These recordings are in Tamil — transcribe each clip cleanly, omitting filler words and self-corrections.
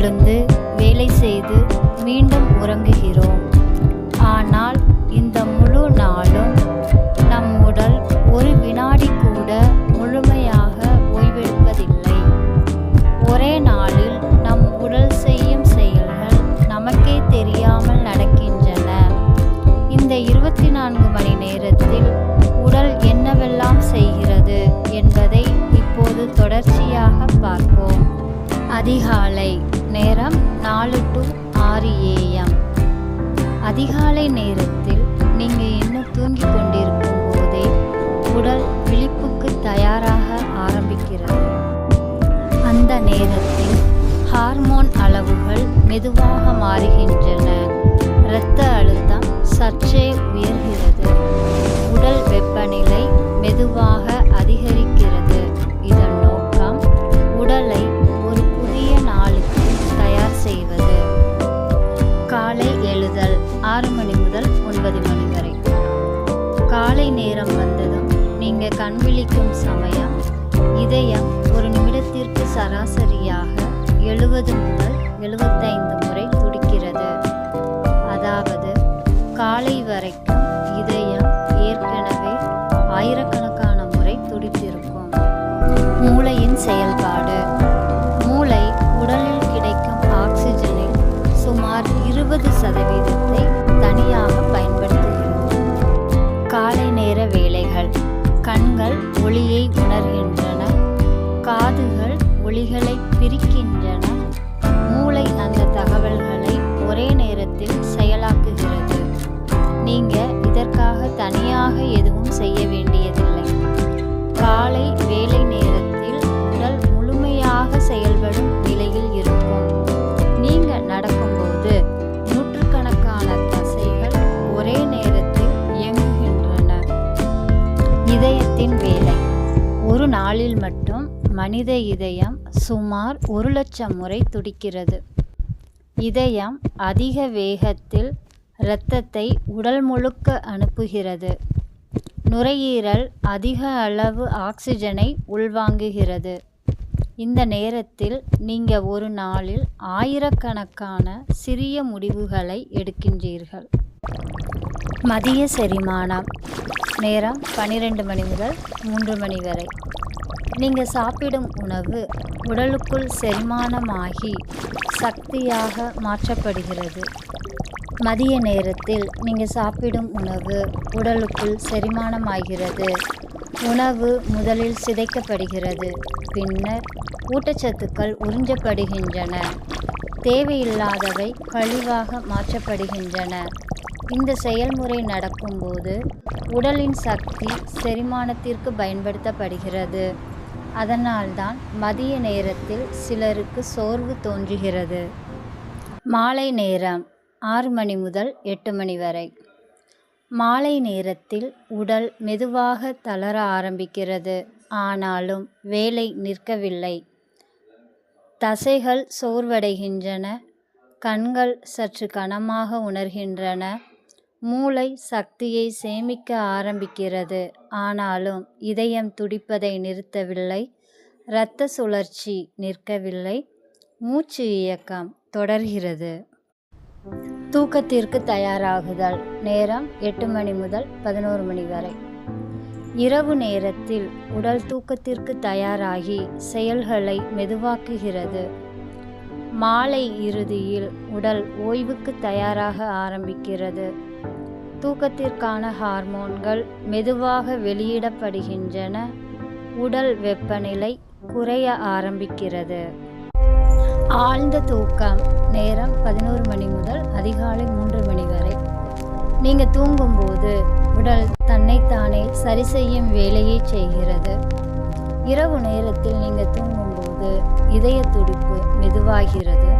எழுந்து வேலை செய்து மீண்டும் உறங்குகிறோம். ஆனால் இந்த முழு நாளும் நம் உடல் ஒரு வினாடி கூட முழுமையாக ஓய்வெடுப்பதில்லை. ஒரே நாளில் நம் உடல் செய்யும் செயல்கள் நமக்கே தெரியாமல் நடக்கின்றன. இந்த 24 மணி நேரத்தில் உடல் என்னவெல்லாம் செய்கிறது என்பதை இப்போது தொடர்ச்சியாக பார்ப்போம். அதிகாலை நேரம் 4 to 6 AM. அதிகாலை நேரத்தில் நீங்கள் இன்னும் தூங்கிக் கொண்டிருக்கும் போதே உடல் விழிப்புக்கு தயாராக ஆரம்பிக்கிறது. அந்த நேரத்தில் ஹார்மோன் அளவுகள் மெதுவாக மாறுகின்றன. இரத்த அழுத்தம் சற்றே உயர்கிறது. உடல் வெப்பநிலை மெதுவாக அதிகரிக்கிறது. இதன் நோக்கம் உடலை ஒரு புதிய நாளுக்கு தயார் செய்வது. காலை எழுதல் 6 மணி முதல் 9 மணி வரை. காலை நேரம் வந்ததும் நீங்கள் கண் விழிக்கும் சமயம் இதயம் ஒரு நிமிடத்திற்கு சராசரியாக 70 முதல் 75 முறை துடிக்கிறது. அதாவது காலை வரைக்கும் இதயம் ஏற்கனவே ஆயிரக்கணக்கான முறை துடித்திருக்கும். மூளையின் செயல்பாடு. மூளை உடலில் கிடைக்கும் ஆக்சிஜனில் சுமார் 20% தனியாக பயன்படுத்துகிறது. காலை நேர வேலைகள். கண்கள் ஒளியை உணர்கின்றன. காதுகள் ஒலிகளை பிரிக்கின்றன. மூளை அந்த தகவல்களை ஒரே நேரத்தில் செயலாக்குகிறது. நீங்கள் இதற்காக தனியாக எதுவும் செய்ய வேண்டியதில்லை. காலை வேலை நேரத்தில் உடல் முழுமையாக செயல்படும் நிலையில் இருக்கும். நீங்கள் நடக்கும்போது நூற்றுக்கணக்கான தசைகள் ஒரே நேரத்தில் இயங்குகின்றன. இதயத்தின் வேலை. ஒரு நாளில் மட்டும் மனித இதயம் சுமார் 1,00,000 முறை துடிக்கிறது. இதயம் அதிக வேகத்தில் இரத்தத்தை உடல் முழுக்க அனுப்புகிறது. நுரையீரல் அதிக அளவு ஆக்சிஜனை உள்வாங்குகிறது. இந்த நேரத்தில் நீங்கள் ஒரு நாளில் ஆயிரக்கணக்கான சிறிய முடிவுகளை எடுக்கின்றீர்கள். மதிய செரிமானம் நேரம் 12 மணி முதல் 3 மணி வரை. நீங்கள் சாப்பிடும் உணவு உடலுக்குள் செரிமானமாகி சக்தியாக மாற்றப்படுகிறது. மதிய நேரத்தில் நீங்கள் சாப்பிடும் உணவு உடலுக்குள் செரிமானமாகிறது. உணவு முதலில் சிதைக்கப்படுகிறது. பின்னர் ஊட்டச்சத்துக்கள் உறிஞ்சப்படுகின்றன. தேவையில்லாதவை கழிவாக மாற்றப்படுகின்றன. இந்த செயல்முறை நடக்கும்போது உடலின் சக்தி செரிமானத்திற்கு பயன்படுத்தப்படுகிறது. அதனால்தான் மதிய நேரத்தில் சிலருக்கு சோர்வு தோன்றுகிறது. மாலை நேரம் 6 மணி முதல் 8 மணி வரை. மாலை நேரத்தில் உடல் மெதுவாக தளர ஆரம்பிக்கிறது. ஆனாலும் வேலை நிற்கவில்லை. தசைகள் சோர்வடைகின்றன. கண்கள் சற்று கனமாக உணர்கின்றன. மூளை சக்தியை சேமிக்க ஆரம்பிக்கிறது. ஆனாலும் இதயம் துடிப்பதை நிறுத்தவில்லை. இரத்த சுழற்சி நிற்கவில்லை. மூச்சு இயக்கம் தொடர்கிறது. தூக்கத்திற்கு தயாராகுதல் நேரம் 8 மணி முதல் 11 மணி வரை. இரவு நேரத்தில் உடல் தூக்கத்திற்கு தயாராகி செயல்களை மெதுவாக்குகிறது. மாலை இறுதியில் உடல் ஓய்வுக்கு தயாராக ஆரம்பிக்கிறது. தூக்கத்திற்கான ஹார்மோன்கள் மெதுவாக வெளியிடப்படுகின்றன. உடல் வெப்பநிலை குறைய ஆரம்பிக்கிறது. ஆழ்ந்த தூக்கம் நேரம் 11 மணி முதல் அதிகாலை 3 மணி வரை. நீங்கள் தூங்கும்போது உடல் தன்னைத்தானே சரி செய்யும் வேலையை செய்கிறது. இரவு நேரத்தில் நீங்கள் தூங்கும்போது இதய துடிப்பு மெதுவாகிறது.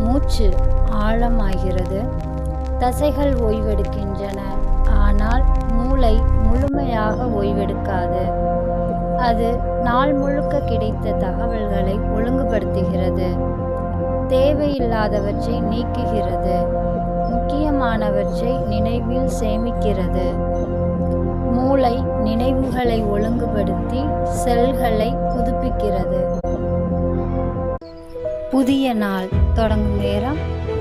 மூச்சு ஆழமாகிறது. தசைகள் ஓய்வெடுக்கின்றன. ஆனால் மூளை முழுமையாக ஓய்வெடுக்காது. அது நாள் முழுக்க கிடைத்த தகவல்களை ஒழுங்குபடுத்துகிறது. தேவையில்லாதவற்றை நீக்குகிறது. முக்கியமானவற்றை நினைவில் சேமிக்கிறது. மூளை நினைவுகளை ஒழுங்குபடுத்தி செல்களை புதுப்பிக்கிறது. புதிய நாள் தொடங்கும் நேரம்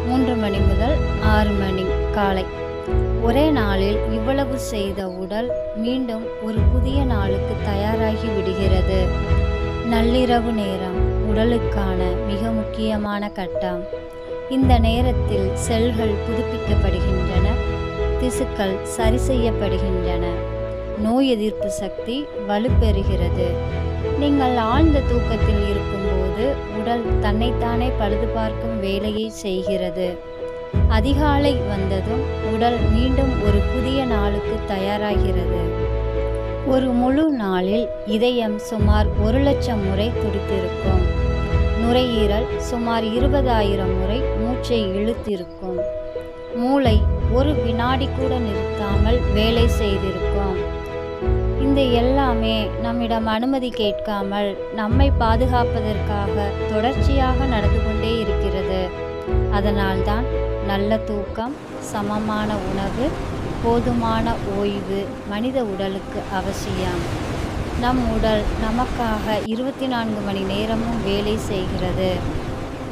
3 மணி முதல் 6 மணி காலை. ஒரே நாளில் இவ்வளவு செய்த உடல் மீண்டும் ஒரு புதிய நாளுக்கு தயாராகி விடுகிறது. நள்ளிரவு நேரம் உடலுக்கான மிக முக்கியமான கட்டம். இந்த நேரத்தில் செல்கள் புதுப்பிக்கப்படுகின்றன, திசுக்கள் சரி செய்யப்படுகின்றன, நோய் எதிர்ப்பு சக்தி வலுப்பெறுகிறது. நீங்கள் ஆழ்ந்த தூக்கத்தில் இருக்கும்போது உடல் தன்னைத்தானே பழுது பார்க்கும் வேலையை செய்கிறது. அதிகாலை வந்ததும் உடல் மீண்டும் ஒரு புதிய நாளுக்கு தயாராகிறது. ஒரு முழு நாளில் இதயம் சுமார் 1,00,000 முறை துடித்திருக்கும். நுரையீரல் சுமார் 20,000 முறை மூச்சை இழுத்திருக்கும். மூளை ஒரு வினாடி கூட நிறுத்தாமல் வேலை செய்திருக்கும். இந்த எல்லாமே நம்மிடம் அனுமதி கேட்காமல் நம்மை பாதுகாப்பதற்காக தொடர்ச்சியாக நடந்து கொண்டே இருக்கிறது. அதனால்தான் நல்ல தூக்கம், சமமான உணவு, போதுமான ஓய்வு மனித உடலுக்கு அவசியம். நம் உடல் நமக்காக 24 மணி நேரமும் வேலை செய்கிறது.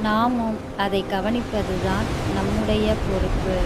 நாமும் அதை கவனிப்பதுதான் நம்முடைய பொறுப்பு.